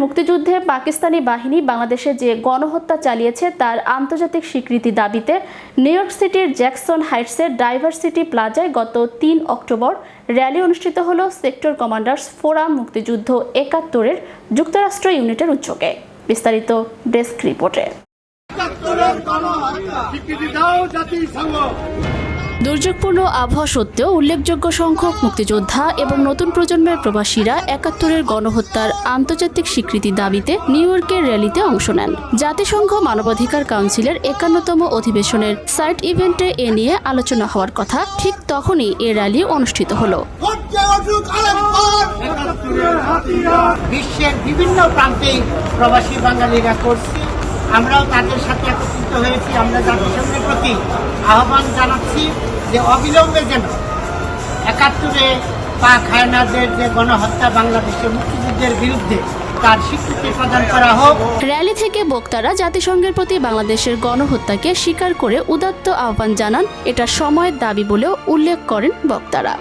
মুক্তিযুদ্ধে পাকিস্তানি বাহিনী বাংলাদেশে যে গণহত্যা চালিয়েছে তার আন্তর্জাতিক স্বীকৃতি দাবিতে নিউ ইয়র্ক সিটির জ্যাকসন হাইটসের ডাইভার্সিটি প্লাজায় গত ৩ অক্টোবর র্যালি অনুষ্ঠিত হলো সেক্টর কমান্ডার্স ফোরাম মুক্তিযুদ্ধ ৭১-এর যুক্তরাষ্ট্র ইউনিটের উদ্যোগে। বিস্তারিত ডেস্ক রিপোর্টে। দুর্যোগপূর্ণ আবহাওয়া সত্ত্বেও উল্লেখযোগ্য সংখ্যক মুক্তিযোদ্ধা এবং নতুন প্রজন্মের প্রবাসীরা ৭১-এর গণহত্যার আন্তর্জাতিক স্বীকৃতি দাবিতে নিউ ইয়র্কের র্যালিতে অংশ নেন। জাতিসংঘ মানবাধিকার কাউন্সিলের ৫১তম অধিবেশনের সাইট ইভেন্টে এ নিয়ে আলোচনা হওয়ার কথা, ঠিক তখনই এ র্যালি অনুষ্ঠিত হলো। বিশ্বের বিভিন্ন প্রান্তে প্রবাসী বাঙালিরা করছে, আমরাও তাদের সাথে একত্রিত হয়েছি। আমরা জাতিসংঘের প্রতি আহ্বান জানাচ্ছি যে অবিলম্বে যেন ৭১-এ পাক হায়নাদের যে গণহত্যা বাংলাদেশের মুক্তিযুদ্ধের বিরুদ্ধে তার স্বীকৃতি প্রদান করা হোক। র্যালি থেকে বক্তারা জাতিসংঘের প্রতি বাংলাদেশের গণহত্যাকে স্বীকার করে উদাত্ত আহ্বান জানান। এটা সময়ের দাবি বলেও উল্লেখ করেন বক্তারা।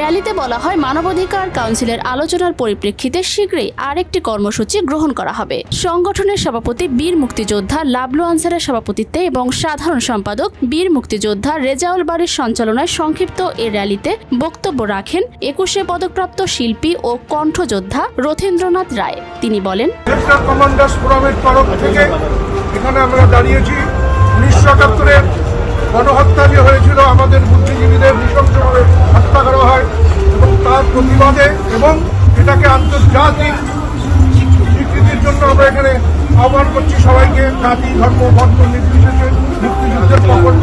র্যালিতে বলা হয়, মানবাধিকার কাউন্সিলের আলোচনার পরিপ্রেক্ষিতে শীঘ্রই আরেকটি কর্মসূচি গ্রহণ করা হবে। সংগঠনের সভাপতি বীর মুক্তিযোদ্ধা লাবলু আনসারের সভাপতিত্বে এবং সাধারণ সম্পাদক বীর মুক্তিযোদ্ধা রেজাউল বারীর সঞ্চালনায় সংক্ষিপ্ত এ র্যালিতে বক্তব্য রাখেন ২১শে পদকপ্রাপ্ত শিল্পী ও কণ্ঠযোদ্ধা রথীন্দ্রনাথ রায়। তিনি বলেন, সেক্টর কমান্ডার্স ফোরামের তরফ থেকে এখানে আমরা দাঁড়িয়েছি ১৯৭১-এর গণহত্যা যে হয়েছিল, আমাদের বুদ্ধিজীবীদের নৃশংসভাবে হত্যা করা হয় এবং তার প্রতিবাদে এবং এটাকে আন্তর্জাতিক স্বীকৃতির জন্য আমরা এখানে আহ্বান করছি সবাইকে, জাতি ধর্ম বর্ণ নির্বিশেষে মুক্তিযুদ্ধের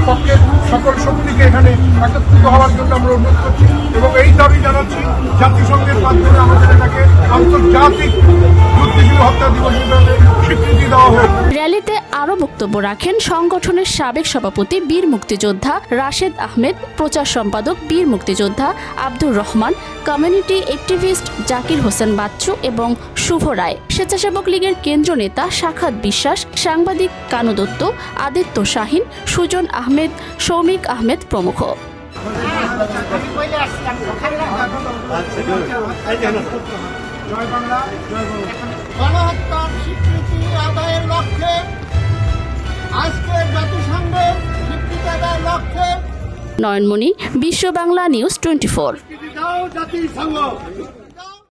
পক্ষে সকল শক্তিকে এখানে একত্রিত হওয়ার জন্য আমরা অনুরোধ করছি এবং এই দাবি জানাচ্ছি জাতিসংঘের মাধ্যমে আমাদের এটাকে আন্তর্জাতিক বুদ্ধিজীবী হত্যা দিবস হিসেবে স্বীকৃতি দেওয়া হোক। র্যালিতে আরও বক্তব্য রাখেন সংগঠনের সাবেক সভাপতি বীর মুক্তিযোদ্ধা রাশেদ আহমেদ, প্রচার সম্পাদক বীর মুক্তিযোদ্ধা আব্দুর রহমান, কমিউনিটি অ্যাক্টিভিস্ট জাকির হোসেন বাচ্চু এবং শুভ রায়, স্বেচ্ছাসেবক লীগের কেন্দ্র নেতা সাখাত বিশ্বাস, সাংবাদিক কানু দত্ত, আদিত্য শাহিন, সুজন আহমেদ, সৌমিক আহমেদ প্রমুখ। গণহত্যার স্বীকৃতি আদায়ের লক্ষ্যে আজকের জাতিসংঘের স্বীকৃতি আদায়ের লক্ষ্যে নয়নমণি, বিশ্ব বাংলা নিউজ 24।